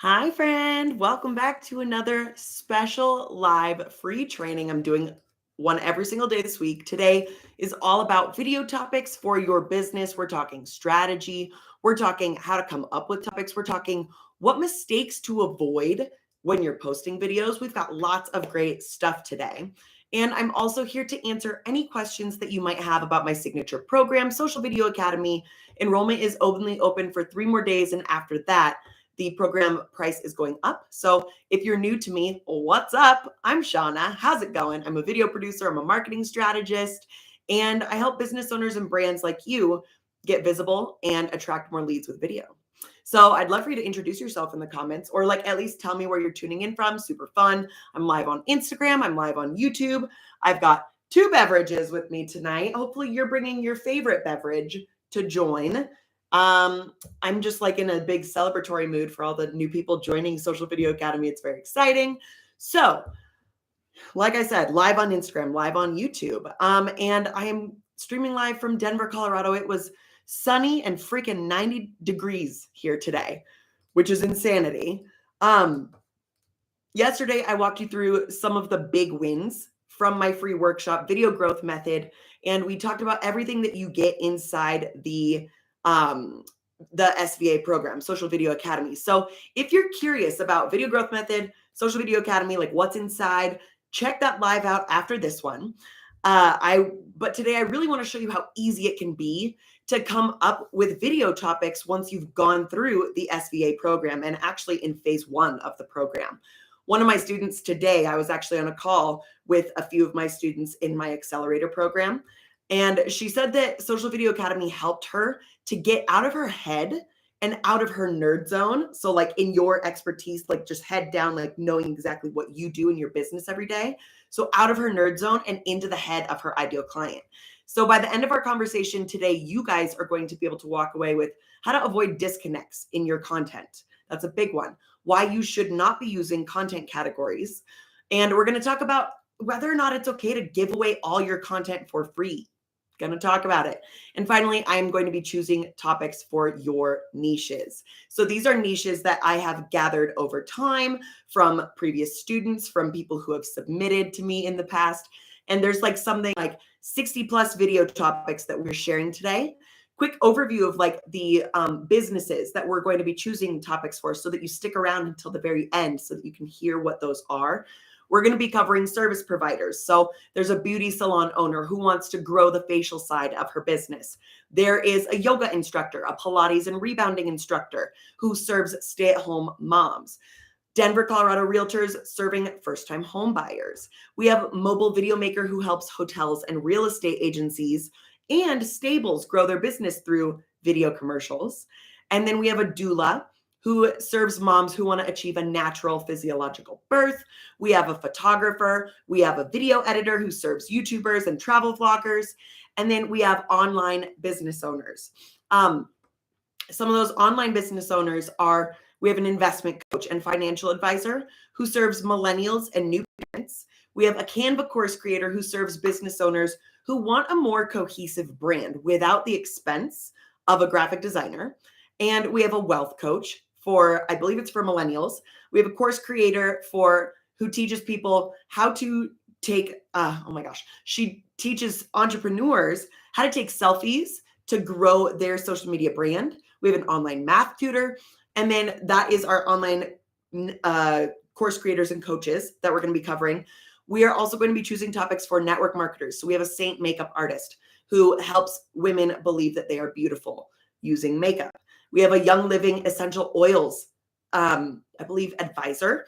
Hi, friend. Welcome back to another special live free training. I'm doing one every single day this week. Today is all about video topics for your business. We're talking strategy. We're talking how to come up with topics. We're talking what mistakes to avoid when you're posting videos. We've got lots of great stuff today. And I'm also here to answer any questions that you might have about my signature program, Social Video Academy. Enrollment is only open for 3 more days. And after that, the program price is going up. So if you're new to me, what's up? I'm Shana. How's it going? I'm a video producer. I'm a marketing strategist, and I help business owners and brands like you get visible and attract more leads with video. So I'd love for you to introduce yourself in the comments, or like at least tell me where you're tuning in from. Super fun. I'm live on Instagram. I'm live on YouTube. I've got 2 beverages with me tonight. Hopefully you're bringing your favorite beverage to join. I'm just like in a big celebratory mood for all the new people joining Social Video Academy. It's very exciting. So, like I said, live on Instagram, live on YouTube. And I am streaming live from Denver, Colorado. It was sunny and freaking 90 degrees here today, which is insanity. Yesterday, I walked you through some of the big wins from my free workshop, Video Growth Method, and we talked about everything that you get inside the SVA program, Social Video Academy. So if you're curious about Video Growth Method, Social Video Academy, like what's inside, check that live out after this one. But today I really want to show you how easy it can be to come up with video topics once you've gone through the SVA program and actually in phase 1 of the program. One of my students today, I was actually on a call with a few of my students in my accelerator program. And she said that Social Video Academy helped her to get out of her head and out of her nerd zone. So like in your expertise, like just head down, like knowing exactly what you do in your business every day. So out of her nerd zone and into the head of her ideal client. So by the end of our conversation today, you guys are going to be able to walk away with how to avoid disconnects in your content. That's a big one. Why you should not be using content categories. And we're going to talk about whether or not it's okay to give away all your content for free. Going to talk about it. And finally, I'm going to be choosing topics for your niches. So these are niches that I have gathered over time from previous students, from people who have submitted to me in the past. And there's like something like 60 plus video topics that we're sharing today. Quick overview of like the businesses that we're going to be choosing topics for so that you stick around until the very end so that you can hear what those are. We're going to be covering service providers. So there's a beauty salon owner who wants to grow the facial side of her business. There is a yoga instructor, a Pilates and rebounding instructor who serves stay-at-home moms. Denver, Colorado realtors serving first-time home buyers. We have mobile video maker who helps hotels and real estate agencies and stables grow their business through video commercials. And then we have a doula who serves moms who want to achieve a natural physiological birth. We have a photographer. We have a video editor who serves YouTubers and travel vloggers. And then we have online business owners. Some of those online business owners are, we have an investment coach and financial advisor who serves millennials and new parents. We have a Canva course creator who serves business owners who want a more cohesive brand without the expense of a graphic designer. And we have a wealth coach for, I believe it's for millennials. We have a course creator who teaches people how to take, she teaches entrepreneurs how to take selfies to grow their social media brand. We have an online math tutor. And then that is our online course creators and coaches that we're going to be covering. We are also going to be choosing topics for network marketers. So we have a Saint makeup artist who helps women believe that they are beautiful using makeup. We have a Young Living essential oils, I believe, advisor,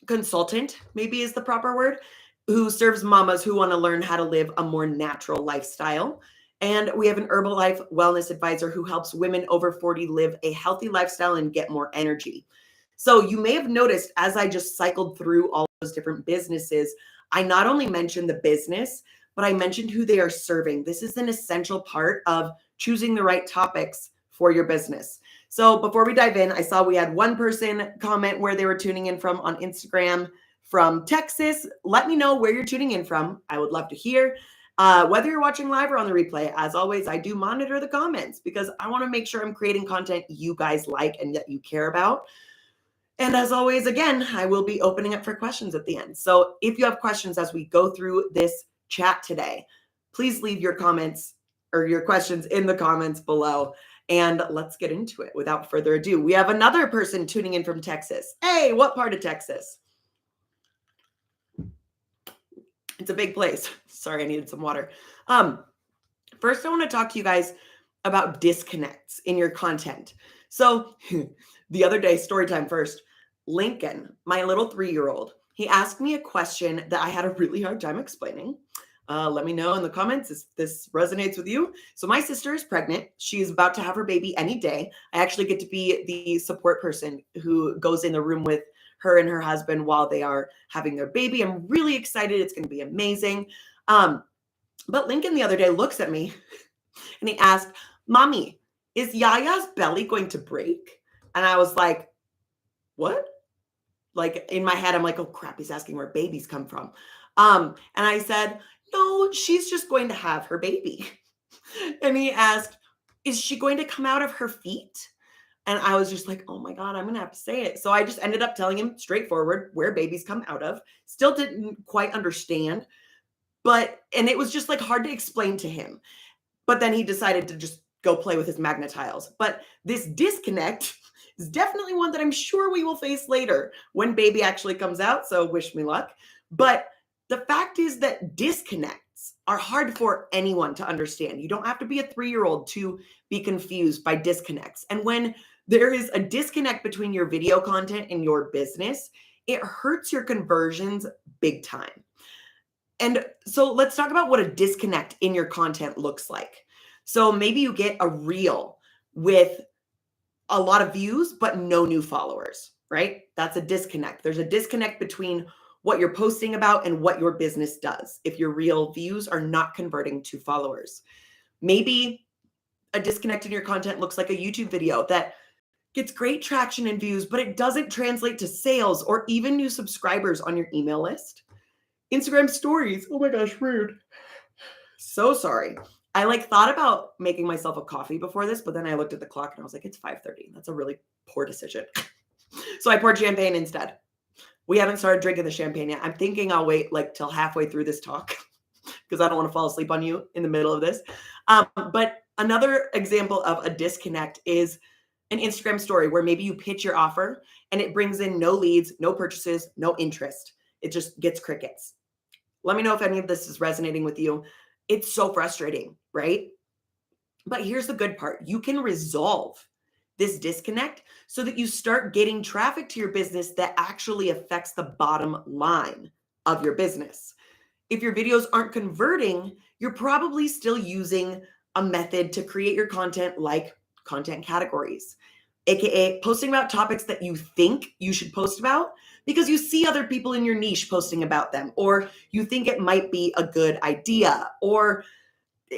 consultant, maybe is the proper word, who serves mamas who want to learn how to live a more natural lifestyle. And we have an Herbalife wellness advisor who helps women over 40 live a healthy lifestyle and get more energy. So you may have noticed as I just cycled through all those different businesses, I not only mentioned the business, but I mentioned who they are serving. This is an essential part of choosing the right topics for your business. So before we dive in, I saw we had one person comment where they were tuning in from on Instagram from Texas. Let me know where you're tuning in from. I would love to hear. Whether you're watching live or on the replay, as always, I do monitor the comments because I want to make sure I'm creating content you guys like and that you care about. And as always, again, I will be opening up for questions at the end. So if you have questions as we go through this chat today, please leave your comments or your questions in the comments below. And let's get into it without further ado. We have another person tuning in from Texas. Hey, what part of Texas? It's a big place. Sorry, I needed some water. First, I want to talk to you guys about disconnects in your content. So the other day, story time first, Lincoln, my little 3-year-old, he asked me a question that I had a really hard time explaining. Let me know in the comments if this resonates with you. So my sister is pregnant. She's about to have her baby any day. I actually get to be the support person who goes in the room with her and her husband while they are having their baby. I'm really excited. It's going to be amazing. But Lincoln the other day looks at me and he asked, Mommy, is Yaya's belly going to break? And I was like, what? Like in my head, I'm like, oh crap, he's asking where babies come from. And I said, no, she's just going to have her baby. And he asked, is she going to come out of her feet? And I was just like, oh my God, I'm going to have to say it. So I just ended up telling him straightforward where babies come out of. Still didn't quite understand, and it was just like hard to explain to him. But then he decided to just go play with his magnet tiles. But this disconnect is definitely one that I'm sure we will face later when baby actually comes out. So wish me luck. But the fact is that disconnects are hard for anyone to understand. You don't have to be a 3-year-old to be confused by disconnects. And when there is a disconnect between your video content and your business, it hurts your conversions big time. And so let's talk about what a disconnect in your content looks like. So maybe you get a reel with a lot of views, but no new followers, right? That's a disconnect. There's a disconnect between what you're posting about and what your business does if your reel views are not converting to followers. Maybe a disconnect in your content looks like a YouTube video that gets great traction and views, but it doesn't translate to sales or even new subscribers on your email list. Instagram stories. Oh my gosh, rude. So sorry. I thought about making myself a coffee before this, but then I looked at the clock and I was like, it's 5:30. That's a really poor decision. So I poured champagne instead. We haven't started drinking the champagne yet. I'm thinking I'll wait till halfway through this talk because I don't want to fall asleep on you in the middle of this. But another example of a disconnect is an Instagram story where maybe you pitch your offer and it brings in no leads, no purchases, no interest. It just gets crickets. Let me know if any of this is resonating with you. It's so frustrating, right? But here's the good part. You can resolve this disconnect so that you start getting traffic to your business that actually affects the bottom line of your business. If your videos aren't converting, you're probably still using a method to create your content like content categories, aka posting about topics that you think you should post about because you see other people in your niche posting about them, or you think it might be a good idea, or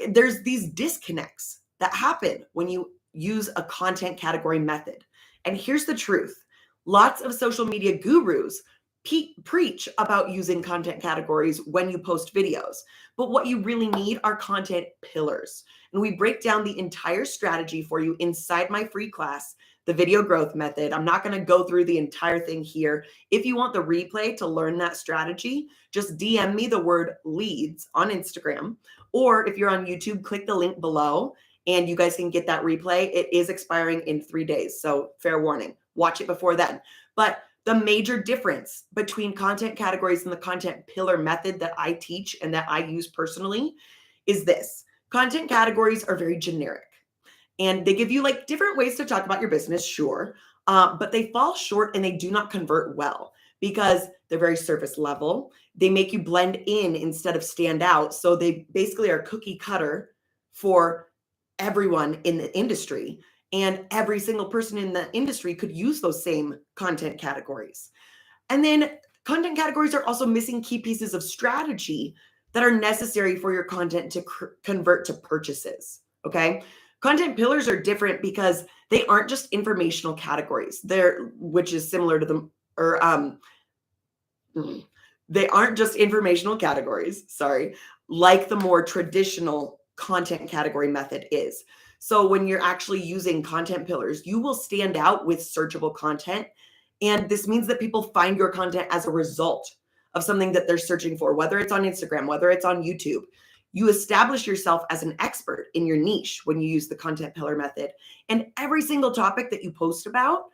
there's these disconnects that happen when you use a content category method. And here's the truth. Lots of social media gurus preach about using content categories when you post videos, but what you really need are content pillars. And we break down the entire strategy for you inside my free class, the video growth method. I'm not going to go through the entire thing here. If you want the replay to learn that strategy, just DM me the word leads on Instagram, or if you're on YouTube, click the link below and you guys can get that replay. It is expiring in 3 days. So fair warning, watch it before then. But the major difference between content categories and the content pillar method that I teach and that I use personally is this. Content categories are very generic and they give you different ways to talk about your business, sure, but they fall short and they do not convert well because they're very surface level. They make you blend in instead of stand out. So they basically are cookie cutter for everyone in the industry. And every single person in the industry could use those same content categories. And then content categories are also missing key pieces of strategy that are necessary for your content to convert to purchases, okay? Content pillars are different because they aren't just informational categories. Which is similar to them, or they aren't just informational categories, sorry. like the more traditional content category method is. So when you're actually using content pillars, you will stand out with searchable content. And this means that people find your content as a result of something that they're searching for, whether it's on Instagram, whether it's on YouTube. You establish yourself as an expert in your niche when you use the content pillar method. And every single topic that you post about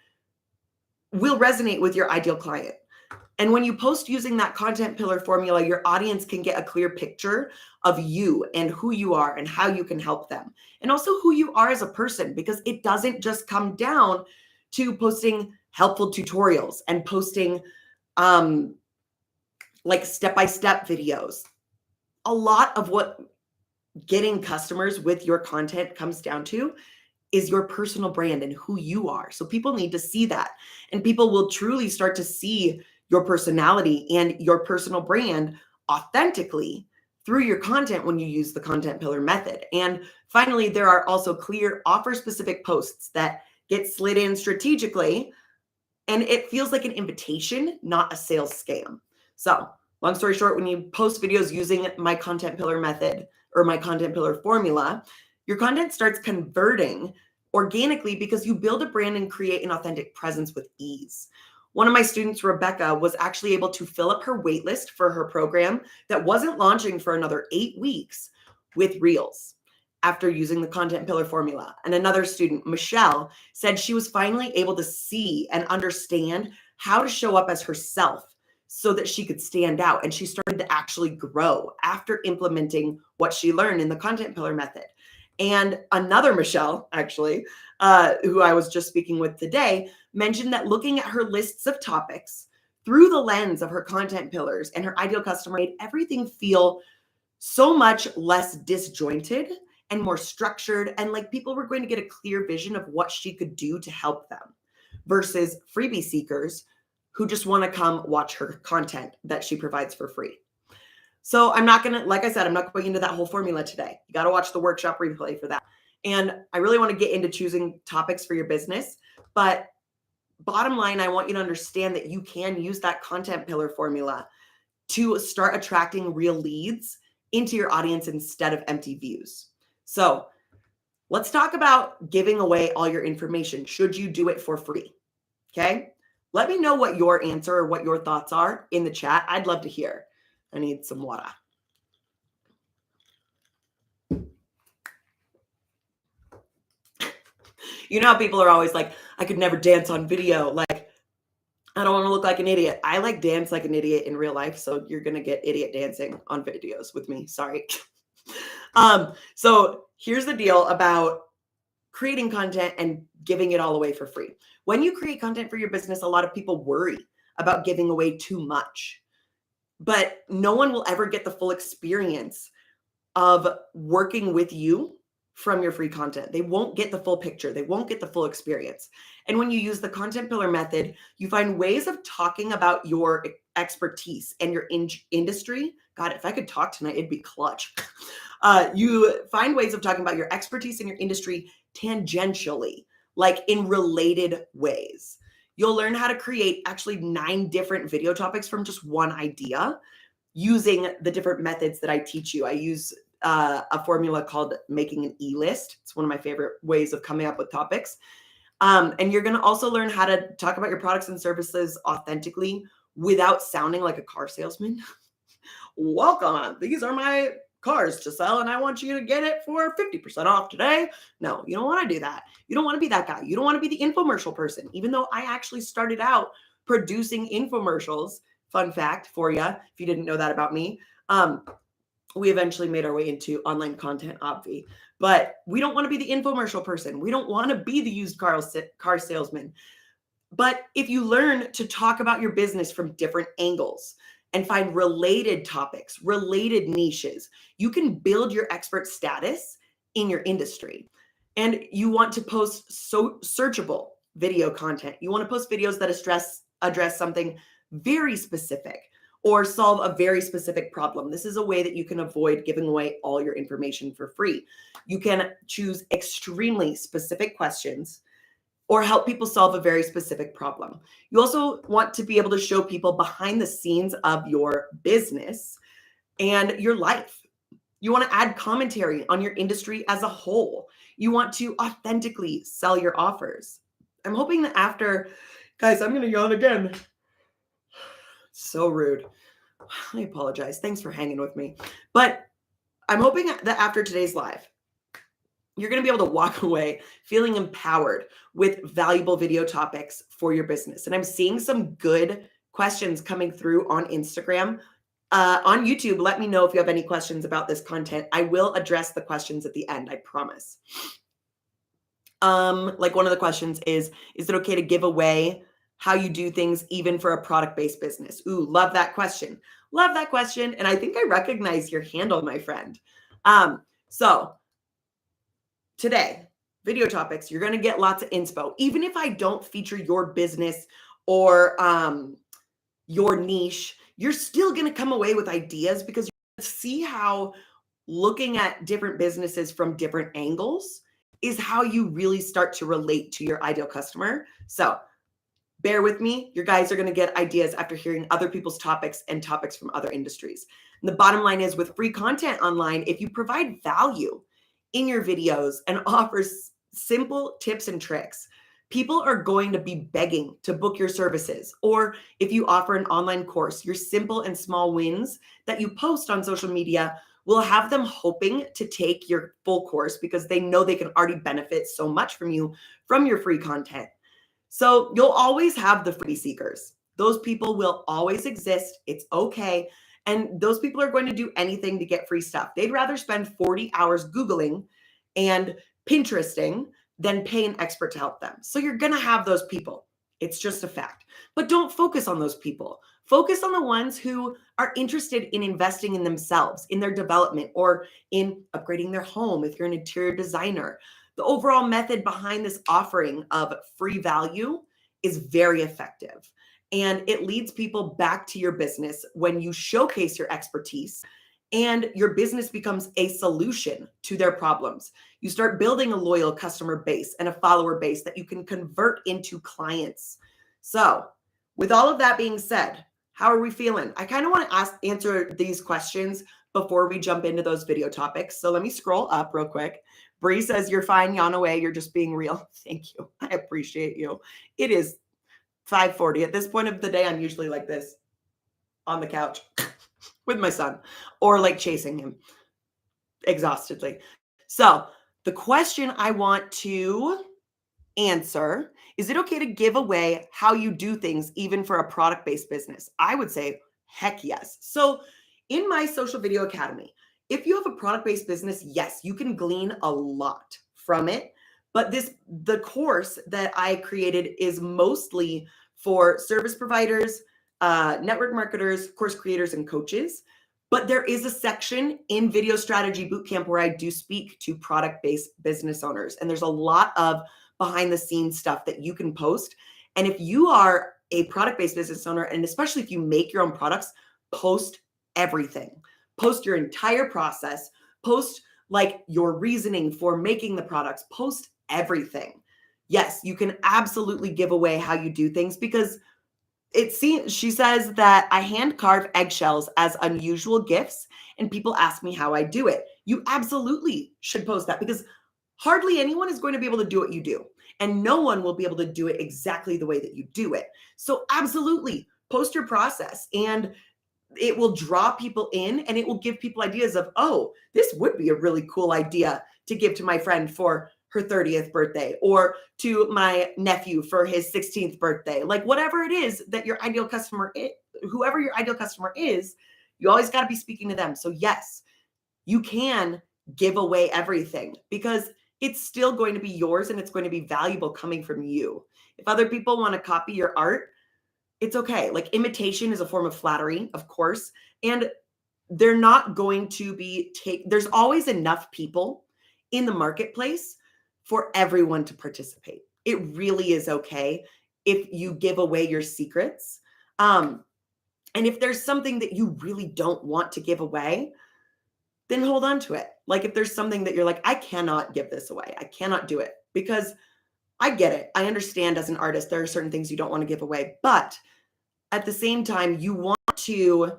will resonate with your ideal client. And when you post using that content pillar formula, your audience can get a clear picture of you and who you are and how you can help them. And also who you are as a person, because it doesn't just come down to posting helpful tutorials and posting like step-by-step videos. A lot of what getting customers with your content comes down to is your personal brand and who you are. So people need to see that, and people will truly start to see your personality and your personal brand authentically through your content when you use the content pillar method. And finally, there are also clear offer-specific posts that get slid in strategically, and it feels like an invitation, not a sales scam. So long story short, when you post videos using my content pillar method or my content pillar formula, your content starts converting organically because you build a brand and create an authentic presence with ease. One of my students, Rebecca, was actually able to fill up her waitlist for her program that wasn't launching for another 8 weeks with Reels after using the content pillar formula. And another student, Michelle, said she was finally able to see and understand how to show up as herself so that she could stand out. And she started to actually grow after implementing what she learned in the content pillar method. And another Michelle, actually, who I was just speaking with today, mentioned that looking at her lists of topics through the lens of her content pillars and her ideal customer made everything feel so much less disjointed and more structured, and like people were going to get a clear vision of what she could do to help them versus freebie seekers who just want to come watch her content that she provides for free. So I'm not going to, like I said, I'm not going into that whole formula today. You got to watch the workshop replay for that. And I really want to get into choosing topics for your business. But bottom line, I want you to understand that you can use that content pillar formula to start attracting real leads into your audience instead of empty views. So let's talk about giving away all your information. Should you do it for free? Okay. Let me know what your answer or what your thoughts are in the chat. I'd love to hear. I need some water. You know how people are always like, I could never dance on video. Like, I don't want to look like an idiot. I like dance like an idiot in real life. So you're going to get idiot dancing on videos with me. Sorry. So here's the deal about creating content and giving it all away for free. When you create content for your business, a lot of people worry about giving away too much. But no one will ever get the full experience of working with you from your free content. They won't get the full picture. They won't get the full experience. And when you use the content pillar method, you find ways of talking about your expertise and your industry. God, if I could talk tonight, it'd be clutch. You find ways of talking about your expertise and your industry tangentially, like in related ways. You'll learn how to create actually 9 different video topics from just one idea using the different methods that I teach you. I use a formula called making an e-list. It's one of my favorite ways of coming up with topics. And you're going to also learn how to talk about your products and services authentically without sounding like a car salesman. Welcome. These are my cars to sell, and I want you to get it for 50% off today. No, you don't want to do that. You don't want to be that guy. You don't want to be the infomercial person, even though I actually started out producing infomercials. Fun fact for you, if you didn't know that about me. We eventually made our way into online content, obvi. But we don't want to be the infomercial person. We don't want to be the used car salesman. But if you learn to talk about your business from different angles and find related topics, related niches, you can build your expert status in your industry. And you want to post searchable video content. You want to post videos that address something very specific or solve a very specific problem. This is a way that you can avoid giving away all your information for free. You can choose extremely specific questions or help people solve a very specific problem. You also want to be able to show people behind the scenes of your business and your life. You want to add commentary on your industry as a whole. You want to authentically sell your offers. I'm hoping that after, guys, I'm going to yawn again. So rude. I apologize. Thanks for hanging with me. But I'm hoping that after today's live, you're going to be able to walk away feeling empowered with valuable video topics for your business. And I'm seeing some good questions coming through on Instagram. On YouTube, let me know if you have any questions about this content. I will address the questions at the end, I promise. Like one of the questions is it okay to give away how you do things even for a product-based business? Ooh, love that question. Love that question. And I think I recognize your handle, my friend. So today, video topics, you're going to get lots of inspo. Even if I don't feature your business or your niche, you're still going to come away with ideas because you see how looking at different businesses from different angles is how you really start to relate to your ideal customer. So bear with me. Your guys are going to get ideas after hearing other people's topics and topics from other industries. And the bottom line is with free content online, if you provide value in your videos and offers simple tips and tricks, people are going to be begging to book your services. Or if you offer an online course, your simple and small wins that you post on social media will have them hoping to take your full course because they know they can already benefit so much from you from your free content. So you'll always have the free seekers. Those people will always exist. It's okay. And those people are going to do anything to get free stuff. They'd rather spend 40 hours Googling and Pinteresting than pay an expert to help them. So you're going to have those people. It's just a fact. But don't focus on those people. Focus on the ones who are interested in investing in themselves, in their development, or in upgrading their home if you're an interior designer. The overall method behind this offering of free value is very effective. And it leads people back to your business when you showcase your expertise and your business becomes a solution to their problems. You start building a loyal customer base and a follower base that you can convert into clients. So with all of that being said, how are we feeling? I kind of want to answer these questions before we jump into those video topics. So let me scroll up real quick. Bree says, you're fine, yawn away. You're just being real. Thank you. I appreciate you. It is 5:40. At this point of the day, I'm usually like this on the couch with my son or like chasing him exhaustedly. So the question I want to answer, is it okay to give away how you do things even for a product-based business? I would say, heck yes. So in my Social Video Academy, if you have a product-based business, yes, you can glean a lot from it. But the course that I created is mostly for service providers, network marketers, course creators, and coaches. But there is a section in Video Strategy Bootcamp where I do speak to product-based business owners. And there's a lot of behind the scenes stuff that you can post. And if you are a product-based business owner, and especially if you make your own products, post everything. Post your entire process, post like your reasoning for making the products, post everything. Yes, you can absolutely give away how you do things because she says that I hand carve eggshells as unusual gifts and people ask me how I do it. You absolutely should post that because hardly anyone is going to be able to do what you do. And no one will be able to do it exactly the way that you do it. So absolutely post your process and it will draw people in and it will give people ideas of, oh, this would be a really cool idea to give to my friend for her 30th birthday or to my nephew for his 16th birthday. Like whatever it is that your ideal customer is, whoever your ideal customer is, you always got to be speaking to them. So yes, you can give away everything because it's still going to be yours and it's going to be valuable coming from you. If other people want to copy your art, it's okay. Like imitation is a form of flattery, of course, and they're not going to be there's always enough people in the marketplace for everyone to participate. It really is okay if you give away your secrets. And if there's something that you really don't want to give away, then hold on to it. Like if there's something that you're like, I cannot give this away. I cannot do it because I get it. I understand as an artist, there are certain things you don't want to give away, but at the same time, you want to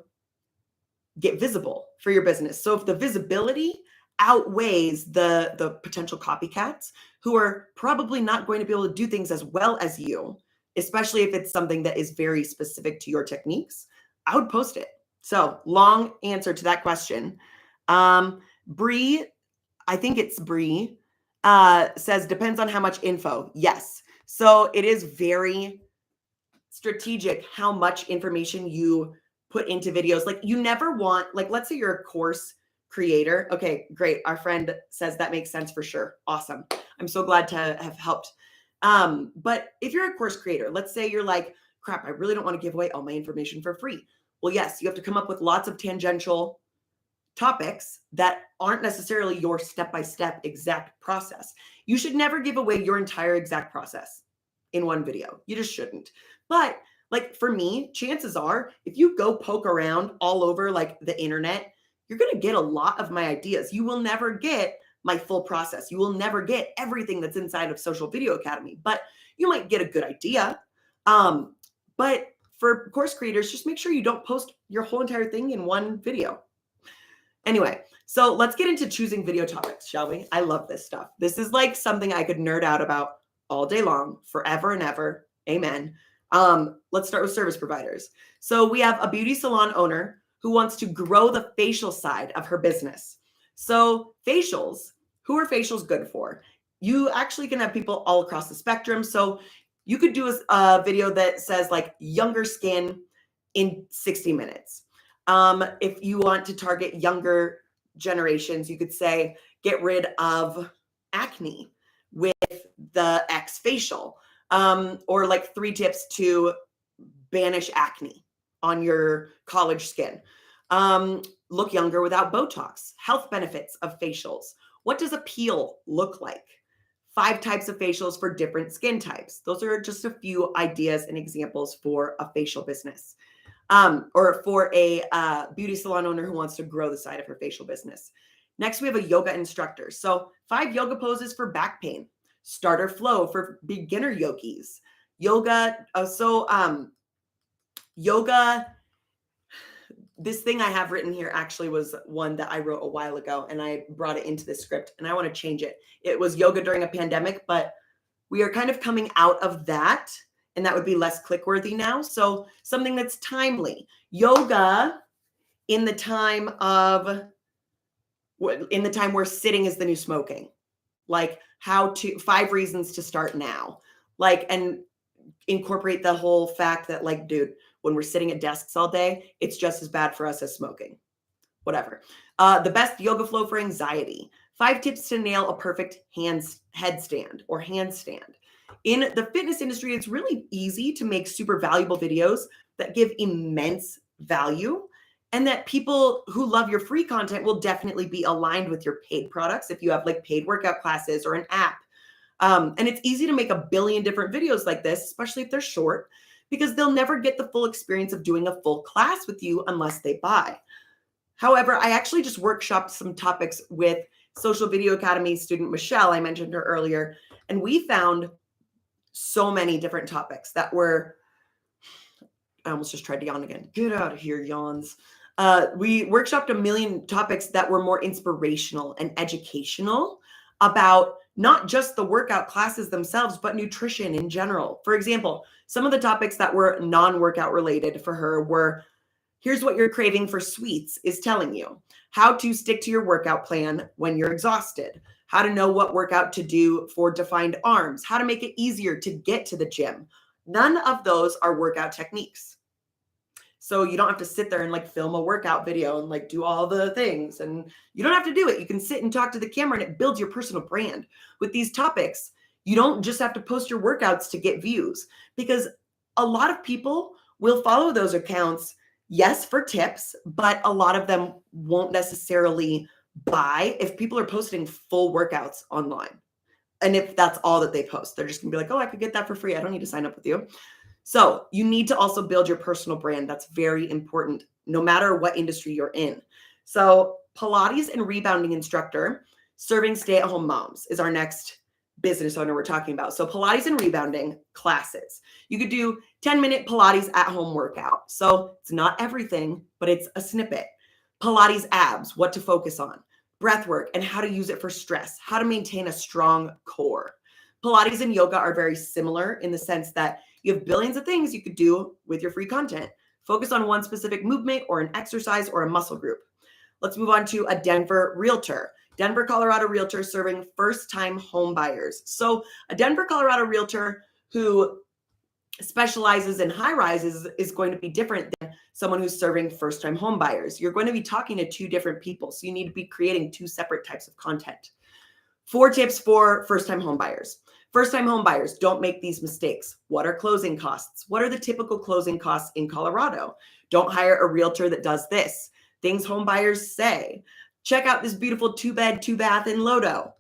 get visible for your business. So if the visibility outweighs the potential copycats who are probably not going to be able to do things as well as you, especially if it's something that is very specific to your techniques, I would post it. So long answer to that question. Bree, I think it's Bree, says depends on how much info. Yes. So it is very strategic how much information you put into videos. Like you never want, like, let's say you're a course creator. Okay, great. Our friend says that makes sense for sure. Awesome. I'm so glad to have helped. But if you're a course creator, let's say you're like, crap, I really don't want to give away all my information for free. Well, yes, you have to come up with lots of tangential topics that aren't necessarily your step-by-step exact process. You should never give away your entire exact process in one video. You just shouldn't. But like for me, chances are if you go poke around all over like the internet, you're going to get a lot of my ideas. You will never get my full process. You will never get everything that's inside of Social Video Academy, but you might get a good idea. But for course creators, just make sure you don't post your whole entire thing in one video. Anyway, so let's get into choosing video topics, shall we? I love this stuff. This is like something I could nerd out about all day long, forever and ever. Amen. Let's start with service providers. So we have a beauty salon owner who wants to grow the facial side of her business. So facials, who are facials good for? You actually can have people all across the spectrum. So you could do a video that says like younger skin in 60 minutes. If you want to target younger generations, you could say, get rid of acne with the X facial, or like 3 tips to banish acne on your college skin. Look younger without Botox. Health benefits of facials. What does a peel look like? 5 types of facials for different skin types. Those are just a few ideas and examples for a facial business. Or for a beauty salon owner who wants to grow the side of her facial business. Next, we have a yoga instructor. So 5 yoga poses for back pain. Starter flow for beginner yogis. Yoga, yoga, this thing I have written here actually was one that I wrote a while ago, and I brought it into the script, and I want to change it. It was yoga during a pandemic, but we are kind of coming out of that, and that would be less click-worthy now. So something that's timely. Yoga in the time where sitting is the new smoking. Like 5 reasons to start now. Like, and incorporate the whole fact that like, dude, when we're sitting at desks all day, it's just as bad for us as smoking. Whatever. The best yoga flow for anxiety. 5 tips to nail a perfect headstand or handstand. In the fitness industry, it's really easy to make super valuable videos that give immense value, and that people who love your free content will definitely be aligned with your paid products if you have like paid workout classes or an app. And it's easy to make a billion different videos like this, especially if they're short, because they'll never get the full experience of doing a full class with you unless they buy. However, I actually just workshopped some topics with Social Video Academy student Michelle. I mentioned her earlier, and we found so many different topics that were, I almost just tried to yawn again. Get out of here, yawns. We workshopped a million topics that were more inspirational and educational about not just the workout classes themselves, but nutrition in general. For example, some of the topics that were non-workout related for her were, here's what your craving for sweets is telling you, how to stick to your workout plan when you're exhausted, how to know what workout to do for defined arms, how to make it easier to get to the gym. None of those are workout techniques. So you don't have to sit there and like film a workout video and like do all the things, and you don't have to do it. You can sit and talk to the camera, and it builds your personal brand. With these topics, you don't just have to post your workouts to get views, because a lot of people will follow those accounts, yes, for tips, but a lot of them won't necessarily buy if people are posting full workouts online. And if that's all that they post, they're just gonna be like, oh, I could get that for free. I don't need to sign up with you. So you need to also build your personal brand. That's very important, no matter what industry you're in. So Pilates and rebounding instructor, serving stay-at-home moms is our next business owner we're talking about. So Pilates and rebounding classes. You could do 10-minute Pilates at home workout. So it's not everything, but it's a snippet. Pilates abs, what to focus on, breath work and how to use it for stress, how to maintain a strong core. Pilates and yoga are very similar in the sense that you have billions of things you could do with your free content. Focus on one specific movement or an exercise or a muscle group. Let's move on to a Denver realtor. Denver, Colorado realtor serving first-time home buyers. So a Denver, Colorado realtor who specializes in high rises is going to be different than someone who's serving first-time home buyers. You're going to be talking to two different people. So you need to be creating two separate types of content. 4 tips for first-time home buyers. First-time home buyers, don't make these mistakes. What are closing costs? What are the typical closing costs in Colorado? Don't hire a realtor that does this. Things home buyers say. Check out this beautiful 2-bed, 2-bath in Lodo,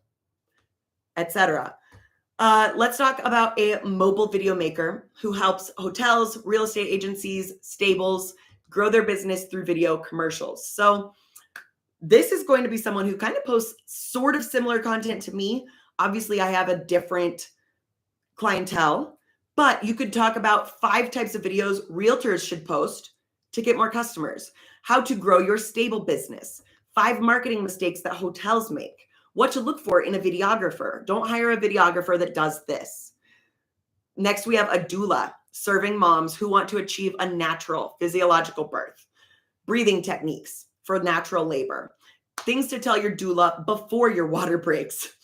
etc. Let's talk about a mobile video maker who helps hotels, real estate agencies, stables grow their business through video commercials. So this is going to be someone who kind of posts sort of similar content to me. Obviously, I have a different clientele, but you could talk about 5 types of videos realtors should post to get more customers, how to grow your stable business, 5 marketing mistakes that hotels make, what to look for in a videographer. Don't hire a videographer that does this. Next, we have a doula serving moms who want to achieve a natural physiological birth, breathing techniques for natural labor, things to tell your doula before your water breaks,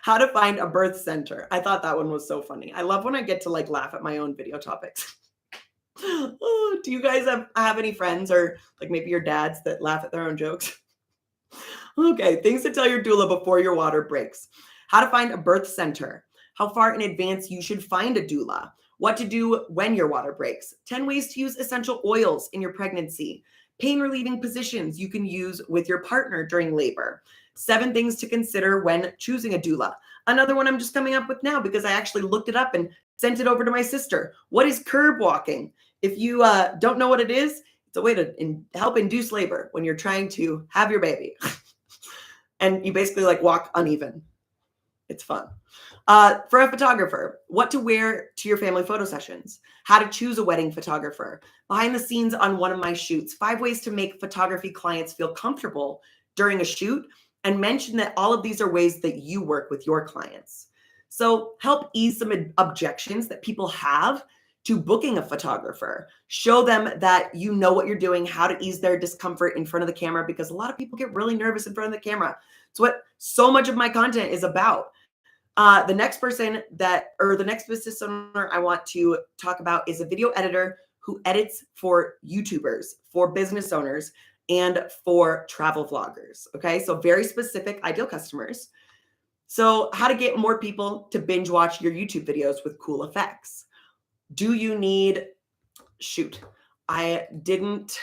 how to find a birth center. I thought that one was so funny. I love when I get to like laugh at my own video topics. Oh, do you guys have any friends or like maybe your dads that laugh at their own jokes? Okay, things to tell your doula before your water breaks. How to find a birth center. How far in advance you should find a doula. What to do when your water breaks. 10 ways to use essential oils in your pregnancy. Pain relieving positions you can use with your partner during labor. 7 things to consider when choosing a doula. Another one I'm just coming up with now because I actually looked it up and sent it over to my sister. What is curb walking? If you don't know what it is, it's a way to help induce labor when you're trying to have your baby. And you basically like walk uneven. It's fun. For a photographer, what to wear to your family photo sessions, how to choose a wedding photographer, behind the scenes on one of my shoots, 5 ways to make photography clients feel comfortable during a shoot, and mention that all of these are ways that you work with your clients. So help ease some objections that people have to booking a photographer. Show them that you know what you're doing, how to ease their discomfort in front of the camera, because a lot of people get really nervous in front of the camera. It's what so much of my content is about. The next business owner I want to talk about is a video editor who edits for YouTubers, for business owners, and for travel vloggers. Okay, so very specific ideal customers. So how to get more people to binge watch your YouTube videos with cool effects. Do you need, I didn't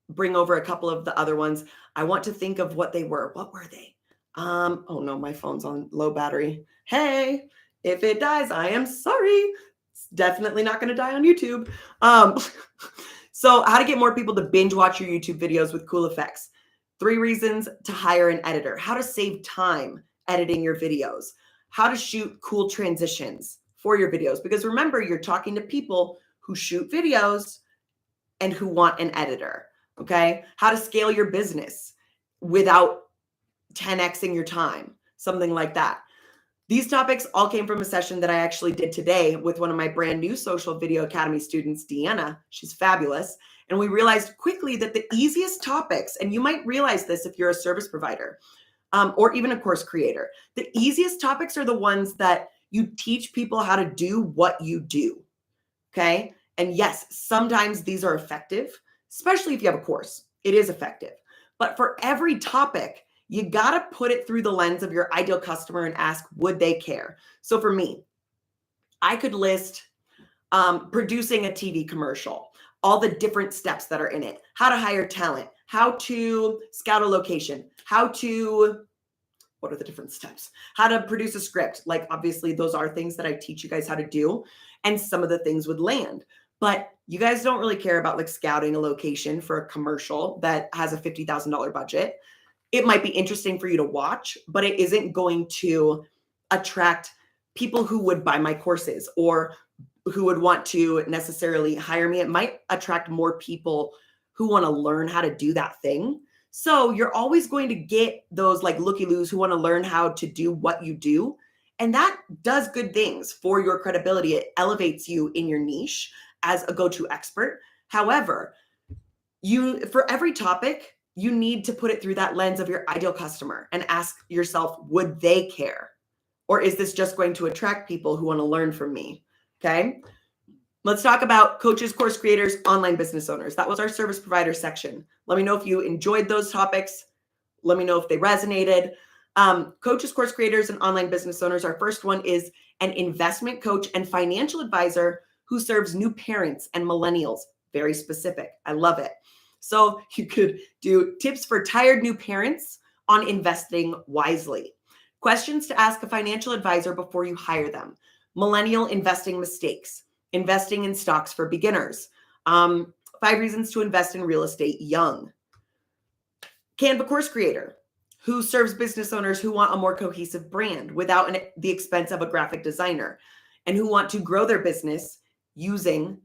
bring over a couple of the other ones. I want to think of what they were. What were they? Oh no, my phone's on low battery. Hey, if it dies, I am sorry. It's definitely not going to die on YouTube. So how to get more people to binge watch your YouTube videos with cool effects. 3 reasons to hire an editor. How to save time editing your videos. How to shoot cool transitions for your videos. Because remember, you're talking to people who shoot videos and who want an editor. Okay. How to scale your business without 10xing your time, something like that. These topics all came from a session that I actually did today with one of my brand new Social Video Academy students, Deanna. She's fabulous. And we realized quickly that the easiest topics, and you might realize this if you're a service provider or even a course creator, the easiest topics are the ones that you teach people how to do what you do. Okay. And yes, sometimes these are effective, especially if you have a course. It is effective. But for every topic, you got to put it through the lens of your ideal customer and ask, would they care? So for me, I could list producing a TV commercial, all the different steps that are in it, how to hire talent, how to scout a location, what are the different steps? How to produce a script. Like, obviously, those are things that I teach you guys how to do. And some of the things would land. But you guys don't really care about like scouting a location for a commercial that has a $50,000 budget. It might be interesting for you to watch, but it isn't going to attract people who would buy my courses or who would want to necessarily hire me. It might attract more people who want to learn how to do that thing. So you're always going to get those like looky-loos who want to learn how to do what you do. And that does good things for your credibility. It elevates you in your niche as a go-to expert. However, for every topic, you need to put it through that lens of your ideal customer and ask yourself, would they care? Or is this just going to attract people who want to learn from me? Okay. Let's talk about coaches, course creators, online business owners. That was our service provider section. Let me know if you enjoyed those topics. Let me know if they resonated. Coaches, course creators, and online business owners. Our first one is an investment coach and financial advisor who serves new parents and millennials. Very specific. I love it. So you could do tips for tired new parents on investing wisely. Questions to ask a financial advisor before you hire them. Millennial investing mistakes. Investing in stocks for beginners. 5 reasons to invest in real estate young. Canva course creator who serves business owners who want a more cohesive brand without the expense of a graphic designer and who want to grow their business using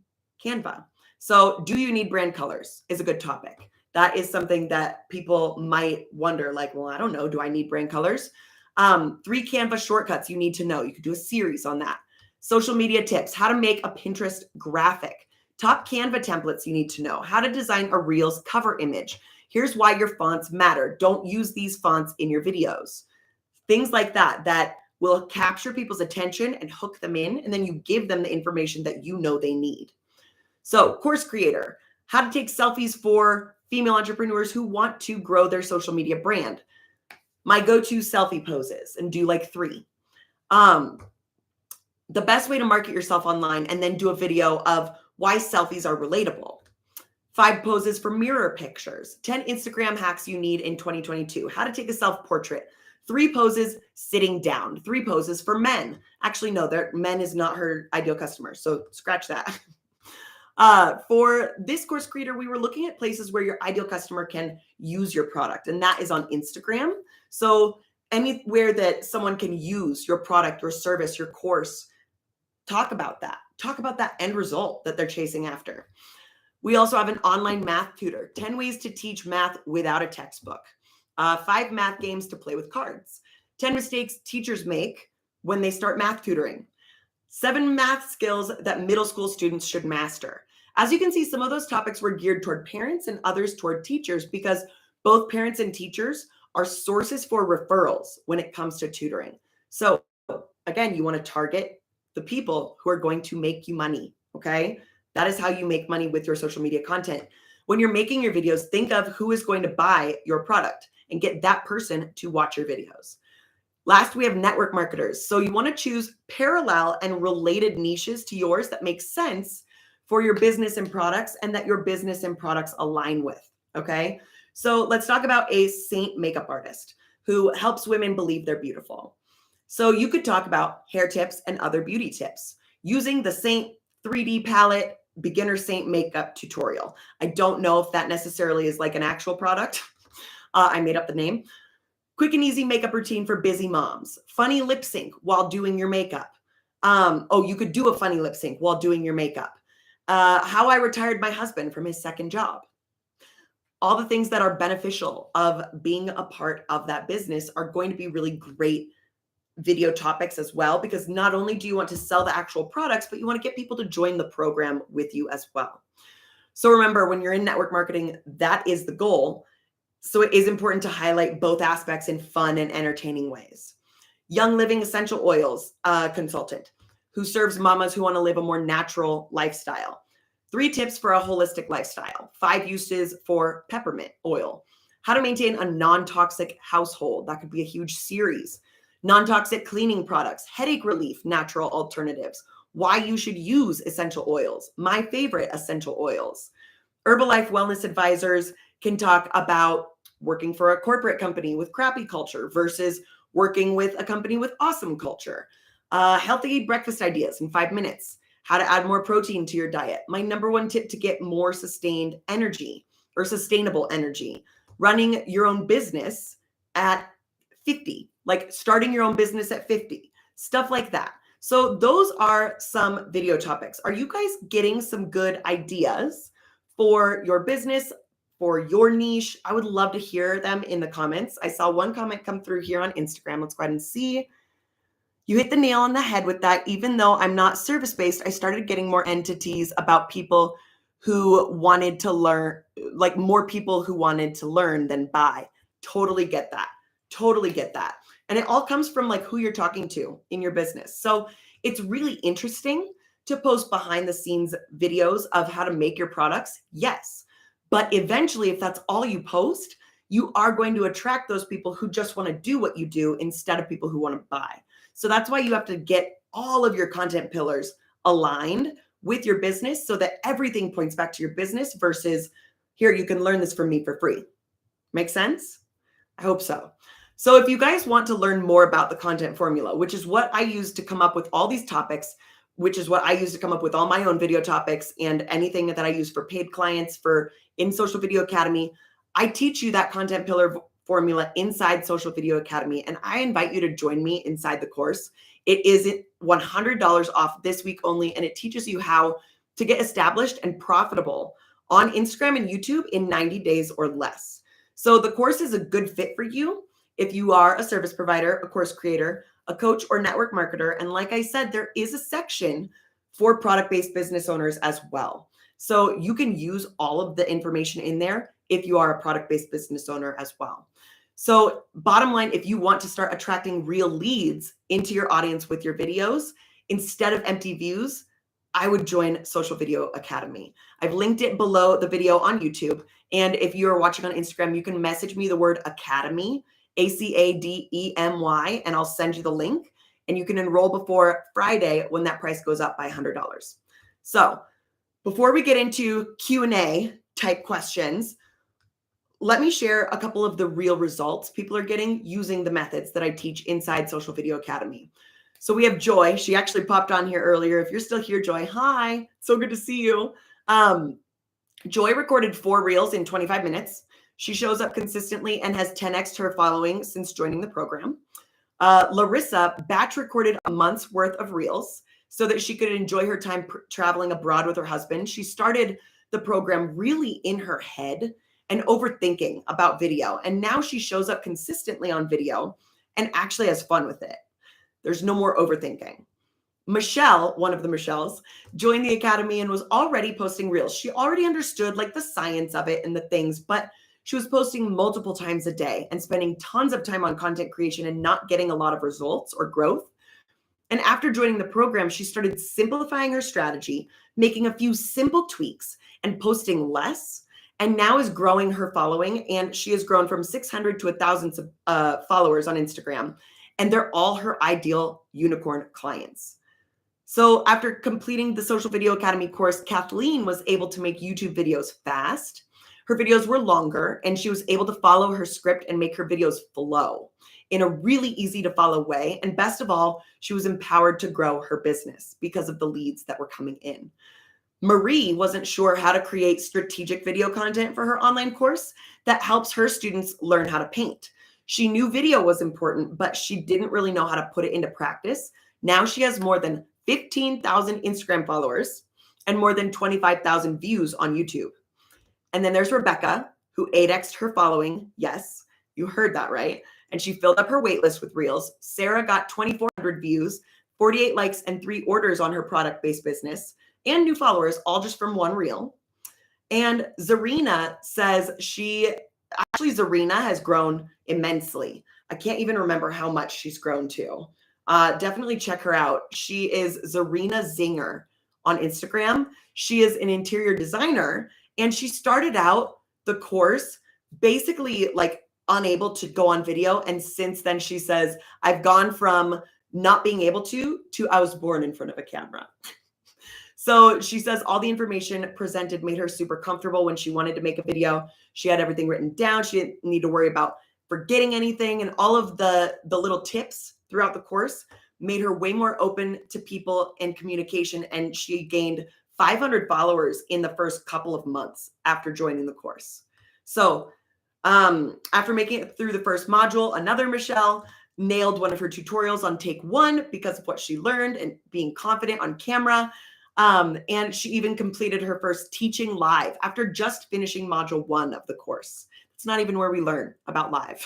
Canva. So do you need brand colors is a good topic. That is something that people might wonder, like, well, I don't know. Do I need brand colors? 3 Canva shortcuts you need to know. You could do a series on that. Social media tips, how to make a Pinterest graphic. Top Canva templates you need to know. How to design a Reels cover image. Here's why your fonts matter. Don't use these fonts in your videos. Things like that will capture people's attention and hook them in, and then you give them the information that you know they need. So, course creator, how to take selfies for female entrepreneurs who want to grow their social media brand. My go-to selfie poses, and do like 3. The best way to market yourself online, and then do a video of why selfies are relatable. 5 poses for mirror pictures. 10 Instagram hacks you need in 2022. How to take a self-portrait. 3 poses sitting down. 3 poses for men. Actually, no, men is not her ideal customer, so scratch that. For this course creator, we were looking at places where your ideal customer can use your product, and that is on Instagram. So anywhere that someone can use your product, your service, your course, talk about that. Talk about that end result that they're chasing after. We also have an online math tutor, 10 ways to teach math without a textbook. 5 math games to play with cards. 10 mistakes teachers make when they start math tutoring. 7 math skills that middle school students should master. As you can see, some of those topics were geared toward parents and others toward teachers, because both parents and teachers are sources for referrals when it comes to tutoring. So again, you want to target the people who are going to make you money, okay? That is how you make money with your social media content. When you're making your videos, think of who is going to buy your product and get that person to watch your videos. Last, we have network marketers. So you want to choose parallel and related niches to yours that make sense for your business and products, and that your business and products align with, okay? So let's talk about a saint makeup artist who helps women believe they're beautiful. So you could talk about hair tips and other beauty tips using the Saint 3D palette beginner saint makeup tutorial. I don't know if that necessarily is like an actual product. I made up the name. Quick and easy makeup routine for busy moms. Funny lip sync while doing your makeup. You could do a funny lip sync while doing your makeup. How I retired my husband from his second job. All the things that are beneficial of being a part of that business are going to be really great video topics as well, because not only do you want to sell the actual products, but you want to get people to join the program with you as well. So remember, when you're in network marketing, that is the goal. So it is important to highlight both aspects in fun and entertaining ways. Young Living Essential Oils consultant who serves mamas who want to live a more natural lifestyle. 3 tips for a holistic lifestyle. 5 uses for peppermint oil. How to maintain a non-toxic household. That could be a huge series. Non-toxic cleaning products, headache relief, natural alternatives. Why you should use essential oils. My favorite essential oils. Herbalife wellness advisors can talk about working for a corporate company with crappy culture versus working with a company with awesome culture. Healthy breakfast ideas in 5 minutes. How to add more protein to your diet. My #1 tip to get more sustained energy or sustainable energy. Running your own business at 50, like starting your own business at 50, stuff like that. So those are some video topics. Are you guys getting some good ideas for your business, for your niche. I would love to hear them in the comments. I saw one comment come through here on Instagram. Let's go ahead and see. You hit the nail on the head with that. Even though I'm not service-based, I started getting more entities about people who wanted to learn, like more people who wanted to learn than buy. Totally get that. Totally get that. And it all comes from like who you're talking to in your business. So it's really interesting to post behind the scenes videos of how to make your products. Yes. But eventually, if that's all you post, you are going to attract those people who just want to do what you do instead of people who want to buy. So that's why you have to get all of your content pillars aligned with your business so that everything points back to your business versus here, you can learn this from me for free. Make sense? I hope so. So if you guys want to learn more about the content formula, which is what I use to come up with all these topics, which is what I use to come up with all my own video topics and anything that I use for paid clients for in Social Video Academy, I teach you that content pillar formula inside Social Video Academy. And I invite you to join me inside the course. It is $100 off this week only. And it teaches you how to get established and profitable on Instagram and YouTube in 90 days or less. So the course is a good fit for you if you are a service provider, a course creator, a coach, or network marketer. And like I said, there is a section for product-based business owners as well. So you can use all of the information in there if you are a product-based business owner as well. So bottom line, if you want to start attracting real leads into your audience with your videos, instead of empty views, I would join Social Video Academy. I've linked it below the video on YouTube. And if you're watching on Instagram, you can message me the word Academy, ACADEMY, and I'll send you the link. And you can enroll before Friday when that price goes up by $100. So before we get into Q&A type questions, let me share a couple of the real results people are getting using the methods that I teach inside Social Video Academy. So we have Joy. She actually popped on here earlier. If you're still here, Joy, hi. So good to see you. Joy recorded 4 reels in 25 minutes. She shows up consistently and has 10x'd her following since joining the program. Larissa batch recorded a month's worth of reels so that she could enjoy her time traveling abroad with her husband. She started the program really in her head and overthinking about video. And now she shows up consistently on video and actually has fun with it. There's no more overthinking. Michelle, one of the Michelles, joined the academy and was already posting reels. She already understood like the science of it and the things, but she was posting multiple times a day and spending tons of time on content creation and not getting a lot of results or growth. And after joining the program, she started simplifying her strategy, making a few simple tweaks and posting less, and now is growing her following. And she has grown from 600 to 1,000 followers on Instagram. And they're all her ideal unicorn clients. So after completing the Social Video Academy course, Kathleen was able to make YouTube videos fast. Her videos were longer, and she was able to follow her script and make her videos flow in a really easy to follow way. And best of all, she was empowered to grow her business because of the leads that were coming in. Marie wasn't sure how to create strategic video content for her online course that helps her students learn how to paint. She knew video was important, but she didn't really know how to put it into practice. Now she has more than 15,000 Instagram followers and more than 25,000 views on YouTube. And then there's Rebecca, who 8x'd her following. Yes, you heard that right. And she filled up her waitlist with reels. Sarah got 2,400 views, 48 likes, and 3 orders on her product-based business, and new followers, all just from one reel. And Zarina says Zarina has grown immensely. I can't even remember how much she's grown to. Definitely check her out. She is Zarina Zinger on Instagram. She is an interior designer, and she started out the course basically like unable to go on video. And since then, she says, I've gone from not being able to I was born in front of a camera. So she says all the information presented made her super comfortable when she wanted to make a video. She had everything written down. She didn't need to worry about forgetting anything. And all of the little tips throughout the course made her way more open to people and communication. And she gained 500 followers in the first couple of months after joining the course. So after making it through the first module, another Michelle nailed one of her tutorials on take 1 because of what she learned and being confident on camera. And she even completed her first teaching live after just finishing module 1 of the course. It's not even where we learn about live.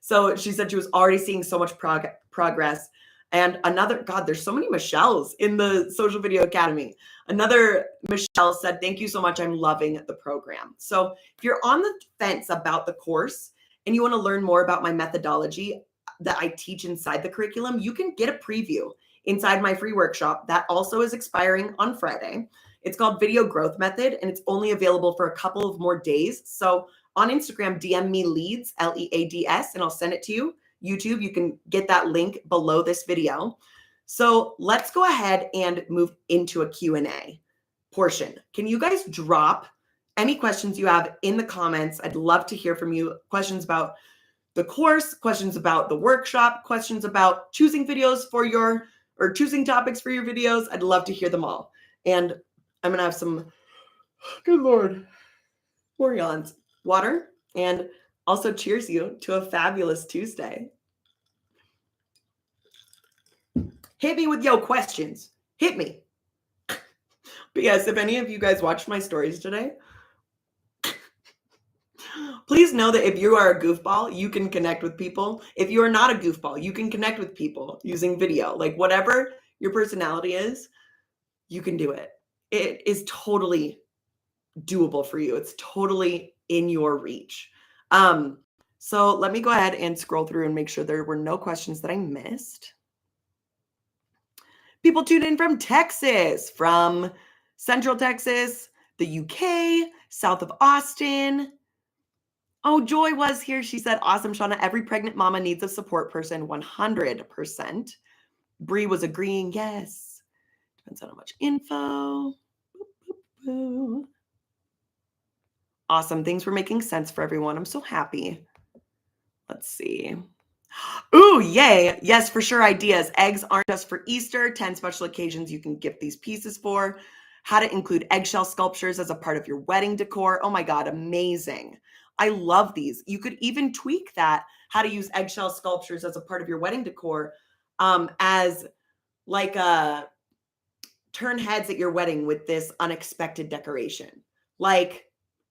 So she said she was already seeing so much progress. And God, there's so many Michelles in the Social Video Academy. Another Michelle said, thank you so much. I'm loving the program. So if you're on the fence about the course and you want to learn more about my methodology that I teach inside the curriculum, you can get a preview inside my free workshop that also is expiring on Friday. It's called Video Growth Method, and it's only available for a couple of more days. So on Instagram, DM me leads, LEADS, and I'll send it to you. YouTube, you can get that link below this video. So let's go ahead and move into a Q&A portion. Can you guys drop any questions you have in the comments? I'd love to hear from you. Questions about the course, questions about the workshop, questions about choosing videos for your, or choosing topics for your videos. I'd love to hear them all. And I'm going to have some, good Lord, more yawns, water, and also cheers you to a fabulous Tuesday. Hit me with your questions. Hit me. But yes, if any of you guys watched my stories today, please know that if you are a goofball, you can connect with people. If you are not a goofball, you can connect with people using video. Like whatever your personality is, you can do it. It is totally doable for you. It's totally in your reach. So let me go ahead and scroll through and make sure there were no questions that I missed. People tuned in from Texas, from Central Texas, the UK, south of Austin. Oh, Joy was here. She said, awesome, Shana. Every pregnant mama needs a support person, 100%. Bree was agreeing, yes. Depends on how much info. Boop, boop, boop. Awesome. Things were making sense for everyone. I'm so happy. Let's see. Ooh, yay. Yes, for sure. Ideas. Eggs aren't just for Easter. 10 special occasions you can gift these pieces for. How to include eggshell sculptures as a part of your wedding decor. Oh my God, amazing. I love these. You could even tweak that, how to use eggshell sculptures as a part of your wedding decor, as like a turn heads at your wedding with this unexpected decoration. Like,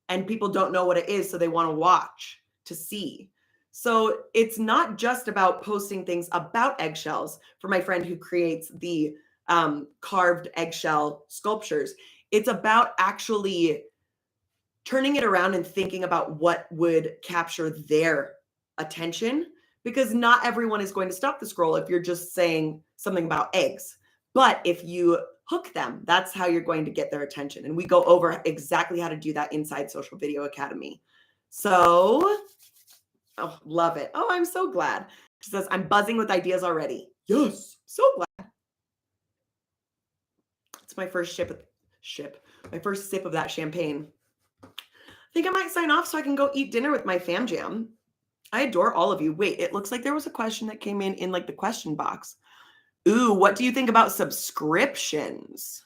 and people don't know what it is, so they want to watch to see. So it's not just about posting things about eggshells. For my friend who creates the carved eggshell sculptures, it's about actually turning it around and thinking about what would capture their attention, because not everyone is going to stop the scroll if you're just saying something about eggs. But if you hook them, that's how you're going to get their attention. And we go over exactly how to do that inside Social Video Academy. So, oh, love it. Oh, I'm so glad. She says, I'm buzzing with ideas already. Yes, so glad. It's my first my first sip of that champagne. I think I might sign off so I can go eat dinner with my fam jam. I adore all of you. Wait, it looks like there was a question that came in like the question box. Ooh, what do you think about subscriptions?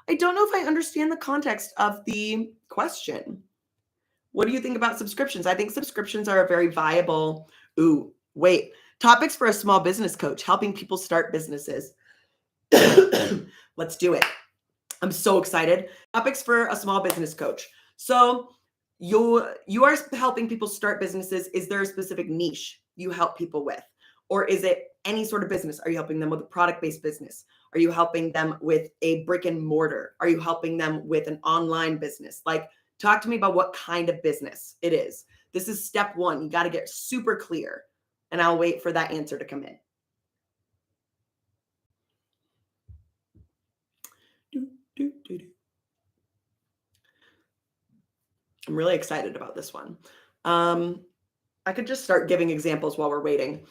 I don't know if I understand the context of the question. What do you think about subscriptions? I think subscriptions are a very viable, topics for a small business coach, helping people start businesses. Let's do it. I'm so excited. Topics for a small business coach. So you are helping people start businesses. Is there a specific niche you help people with? Or is it any sort of business? Are you helping them with a product-based business? Are you helping them with a brick and mortar? Are you helping them with an online business? Like, talk to me about what kind of business it is. This is step one. You got to get super clear, and I'll wait for that answer to come in. I'm really excited about this one. I could just start giving examples while we're waiting.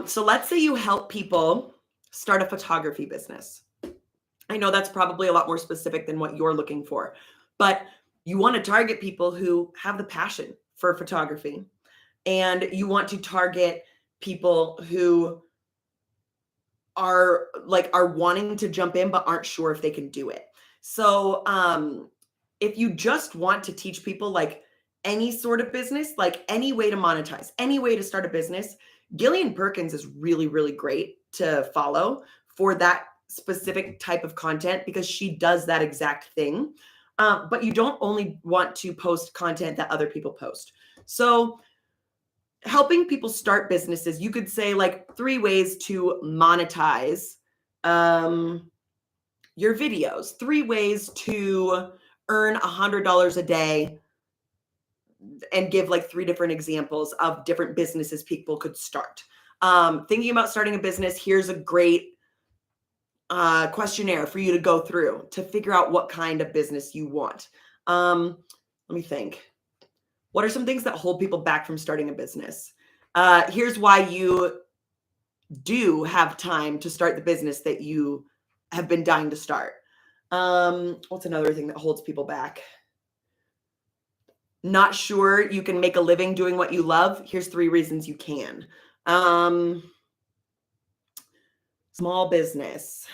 So let's say you help people start a photography business. I know that's probably a lot more specific than what you're looking for, but you want to target people who have the passion for photography, and you want to target people who are wanting to jump in, but aren't sure if they can do it. So, if you just want to teach people like any sort of business, like any way to monetize, any way to start a business, Gillian Perkins is really, really great to follow for that specific type of content because she does that exact thing. But you don't only want to post content that other people post. So helping people start businesses, you could say like 3 ways to monetize your videos, 3 ways to earn $100 a day, and give like 3 different examples of different businesses people could start. Thinking about starting a business, here's a great questionnaire for you to go through to figure out what kind of business you want. Let me think. What are some things that hold people back from starting a business? Here's why you do have time to start the business that you have been dying to start. What's another thing that holds people back? Not sure you can make a living doing what you love. Here's 3 reasons you can. Small business.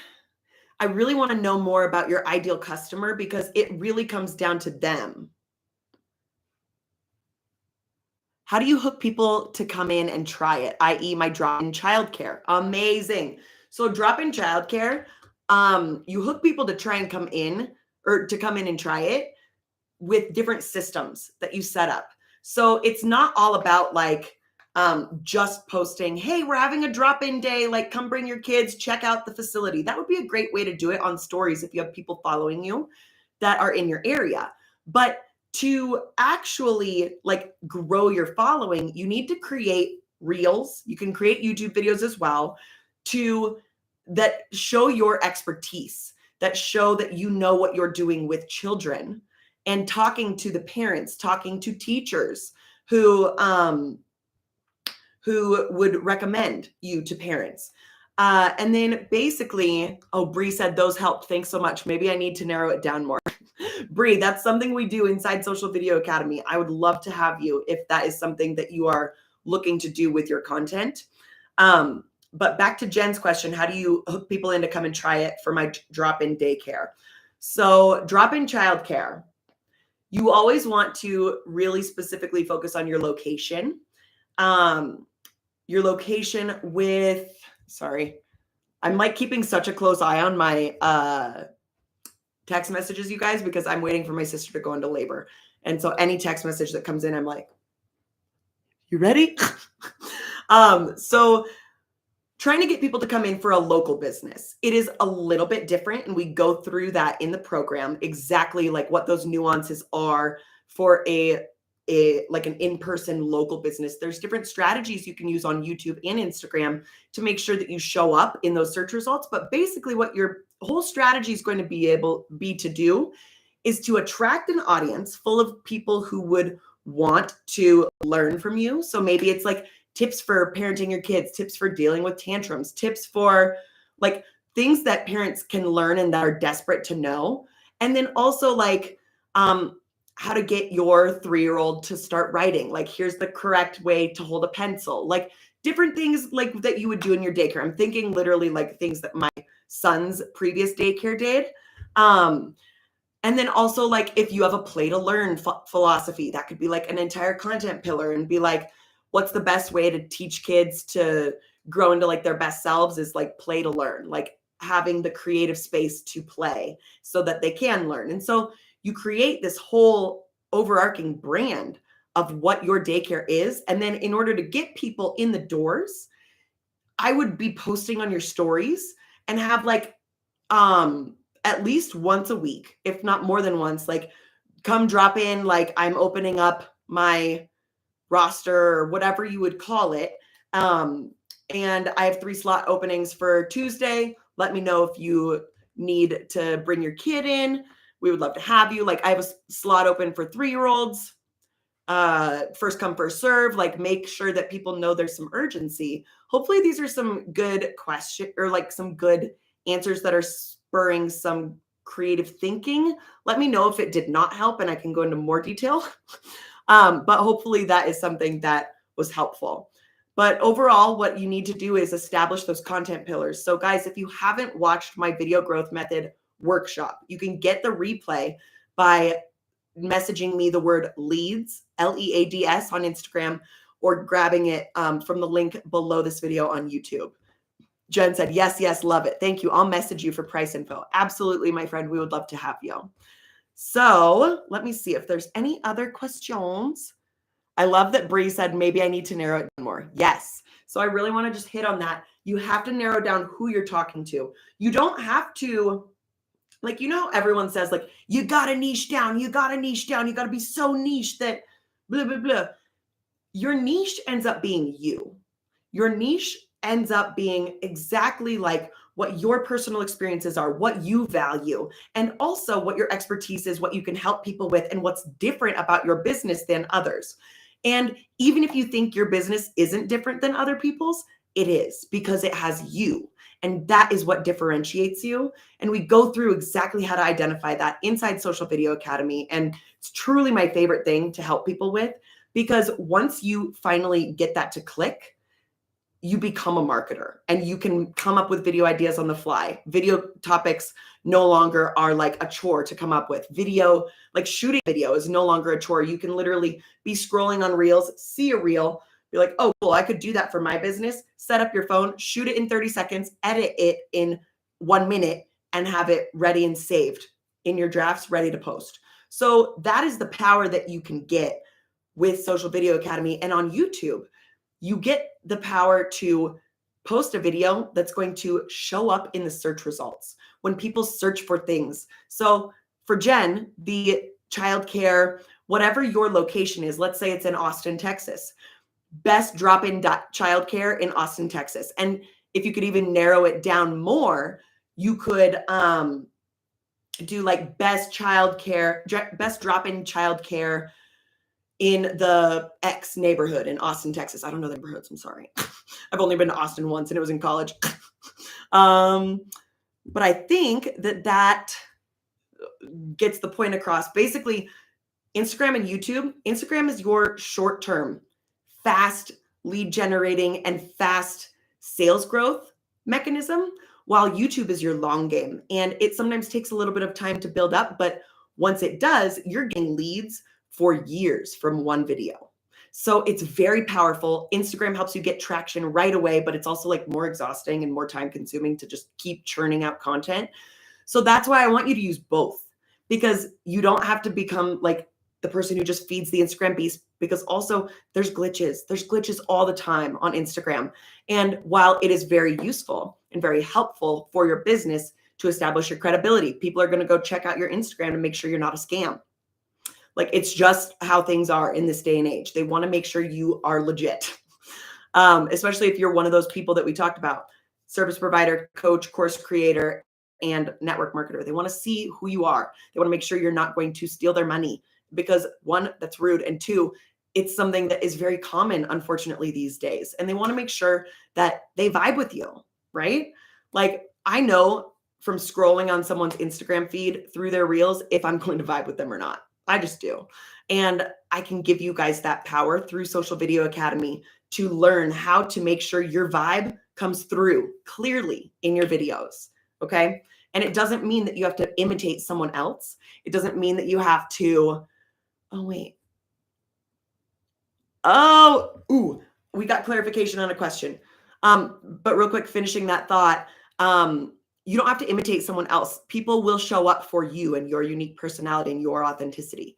I really want to know more about your ideal customer because it really comes down to them. How do you hook people to come in and try it, i.e. my drop-in childcare? Amazing. So drop-in childcare, you hook people to try and come in or to come in and try it with different systems that you set up. So it's not all about like just posting, hey, we're having a drop-in day, like come bring your kids, check out the facility. That would be a great way to do it on stories if you have people following you that are in your area. But to actually like grow your following, you need to create reels. You can create YouTube videos as well that show your expertise, that show that you know what you're doing with children, and talking to the parents, talking to teachers who would recommend you to parents. And then basically, oh, Bree said those helped. Thanks so much. Maybe I need to narrow it down more. Bree, that's something we do inside Social Video Academy. I would love to have you if that is something that you are looking to do with your content. But back to Jen's question, how do you hook people in to come and try it for my drop-in daycare? So drop-in childcare, you always want to really specifically focus on your location. Your location with, sorry, I'm like keeping such a close eye on my text messages, you guys, because I'm waiting for my sister to go into labor. And so any text message that comes in, I'm like, you ready? So trying to get people to come in for a local business. It is a little bit different, and we go through that in the program, exactly like what those nuances are for like an in-person local business. There's different strategies you can use on YouTube and Instagram to make sure that you show up in those search results. But basically what your whole strategy is going to be to do is to attract an audience full of people who would want to learn from you. So maybe it's like tips for parenting your kids, tips for dealing with tantrums, tips for like things that parents can learn and that are desperate to know. And then also like, how to get your 3-year-old to start writing. Like, here's the correct way to hold a pencil. Like different things like that you would do in your daycare. I'm thinking literally like things that my son's previous daycare did. And then also like if you have a play to learn philosophy, that could be like an entire content pillar and be like, what's the best way to teach kids to grow into like their best selves is like play to learn, like having the creative space to play so that they can learn. And so you create this whole overarching brand of what your daycare is. And then in order to get people in the doors, I would be posting on your stories and have like at least once a week, if not more than once, like come drop in, like I'm opening up my roster or whatever you would call it. And I have 3 slot openings for Tuesday. Let me know if you need to bring your kid in. We would love to have you. Like I have a slot open for 3-year-olds. First come, first serve. Like make sure that people know there's some urgency. Hopefully these are some good questions or like some good answers that are spurring some creative thinking. Let me know if it did not help and I can go into more detail. But hopefully that is something that was helpful. But overall, what you need to do is establish those content pillars. So guys, if you haven't watched my video growth method workshop, you can get the replay by messaging me the word leads, LEADS on Instagram, or grabbing it from the link below this video on YouTube. Jen said, yes, yes, love it. Thank you. I'll message you for price info. Absolutely, my friend. We would love to have you. So let me see if there's any other questions. I love that Bree said, maybe I need to narrow it down more. Yes. So I really want to just hit on that. You have to narrow down who you're talking to. You don't have to, like, you know, everyone says, like, you got to niche down. You got to niche down. You got to be so niche that blah, blah, blah. Your niche ends up being you. Your niche ends up being exactly like what your personal experiences are, what you value, and also what your expertise is, what you can help people with, and what's different about your business than others. And even if you think your business isn't different than other people's, it is, because it has you. And that is what differentiates you. And we go through exactly how to identify that inside Social Video Academy. And it's truly my favorite thing to help people with, because once you finally get that to click, you become a marketer and you can come up with video ideas on the fly. Video topics no longer are like a chore to come up with. Video, like shooting video, is no longer a chore. You can literally be scrolling on Reels, see a reel, be like, oh, cool, I could do that for my business. Set up your phone, shoot it in 30 seconds, edit it in 1 minute, and have it ready and saved in your drafts, ready to post. So that is the power that you can get with Social Video Academy. And on YouTube, you get the power to post a video that's going to show up in the search results when people search for things. So for Jen, the childcare, whatever your location is, let's say it's in Austin, Texas, best drop-in childcare in Austin, Texas. And if you could even narrow it down more, you could do like best drop-in childcare in the X neighborhood in Austin, Texas. I don't know the neighborhoods. I'm sorry. I've only been to Austin once and it was in college. But I think that gets the point across. Basically, Instagram and YouTube. Instagram is your short-term, fast lead generating and fast sales growth mechanism, while YouTube is your long game. And it sometimes takes a little bit of time to build up, but once it does, you're getting leads for years from one video. So it's very powerful. Instagram helps you get traction right away, but it's also like more exhausting and more time consuming to just keep churning out content. So that's why I want you to use both, because you don't have to become like the person who just feeds the Instagram beast, because also there's glitches all the time on Instagram. And while it is very useful and very helpful for your business to establish your credibility, people are going to go check out your Instagram to make sure you're not a scam. Like, it's just how things are in this day and age. They want to make sure you are legit, especially if you're one of those people that we talked about, service provider, coach, course creator, and network marketer. They want to see who you are. They want to make sure you're not going to steal their money, because one, that's rude. And two, it's something that is very common, unfortunately, these days. And they want to make sure that they vibe with you, right? Like, I know from scrolling on someone's Instagram feed through their reels if I'm going to vibe with them or not. I just do. And I can give you guys that power through Social Video Academy to learn how to make sure your vibe comes through clearly in your videos. Okay. And it doesn't mean that you have to imitate someone else. It doesn't mean that you have to, we got clarification on a question. But real quick, finishing that thought, you don't have to imitate someone else. People will show up for you and your unique personality and your authenticity.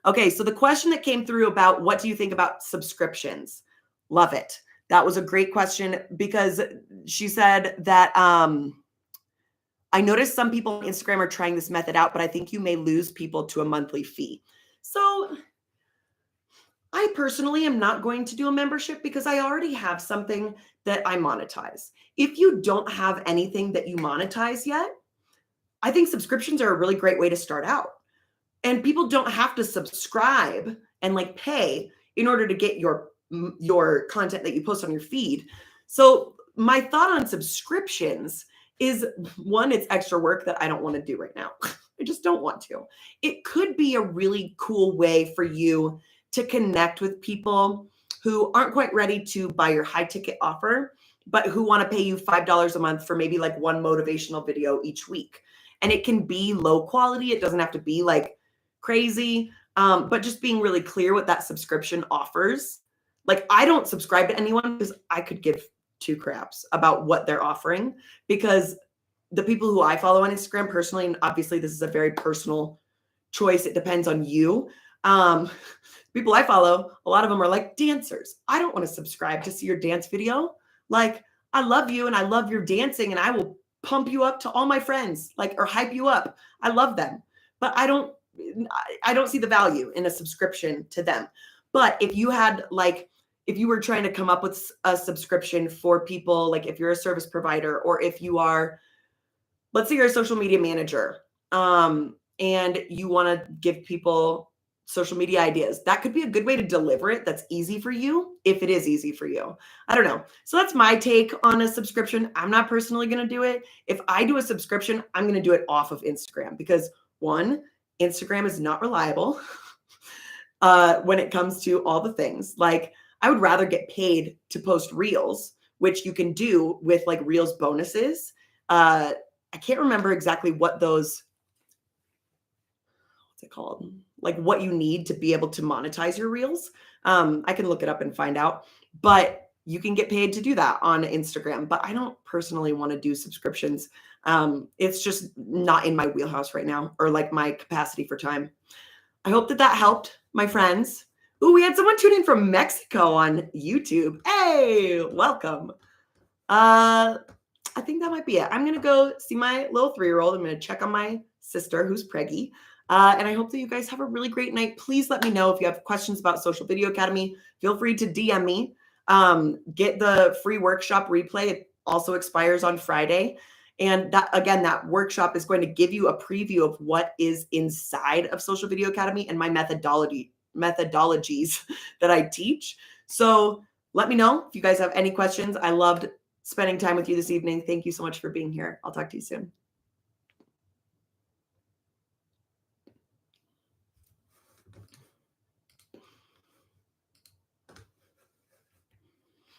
Okay. So the question that came through about what do you think about subscriptions? Love it. That was a great question, because she said that I noticed some people on Instagram are trying this method out, but I think you may lose people to a monthly fee. So I personally am not going to do a membership because I already have something that I monetize. If you don't have anything that you monetize yet, I think subscriptions are a really great way to start out. And people don't have to subscribe and like pay in order to get your content that you post on your feed. So my thought on subscriptions is, one, it's extra work that I don't want to do right now. I just don't want to. It could be a really cool way for you to connect with people who aren't quite ready to buy your high ticket offer, but who want to pay you $5 a month for maybe like one motivational video each week. And it can be low quality. It doesn't have to be like crazy, but just being really clear what that subscription offers. Like, I don't subscribe to anyone because I could give two craps about what they're offering, because the people who I follow on Instagram personally, and obviously this is a very personal choice, it depends on you. People I follow, a lot of them are like dancers. I don't want to subscribe to see your dance video. Like, I love you and I love your dancing and I will pump you up to all my friends, like, or hype you up. I love them, but I don't see the value in a subscription to them. But if you had like, if you were trying to come up with a subscription for people, like if you're a service provider, or if you are, let's say you're a social media manager, and you want to give people social media ideas, that could be a good way to deliver it. That's easy for you, if it is easy for you. I don't know. So that's my take on a subscription. I'm not personally going to do it. If I do a subscription, I'm going to do it off of Instagram, because one, Instagram is not reliable when it comes to all the things. Like, I would rather get paid to post reels, which you can do with like reels bonuses. I can't remember exactly what those, what's it called? Like what you need to be able to monetize your reels. I can look it up and find out, but you can get paid to do that on Instagram. But I don't personally want to do subscriptions. It's just not in my wheelhouse right now, or like my capacity for time. I hope that helped, my friends. Ooh, we had someone tune in from Mexico on YouTube. Hey, welcome. I think that might be it. I'm going to go see my little 3-year-old. I'm going to check on my sister who's preggy. And I hope that you guys have a really great night. Please let me know if you have questions about Social Video Academy. Feel free to DM me. Get the free workshop replay. It also expires on Friday. And that, again, that workshop is going to give you a preview of what is inside of Social Video Academy and my methodologies that I teach. So let me know if you guys have any questions. I loved spending time with you this evening. Thank you so much for being here. I'll talk to you soon.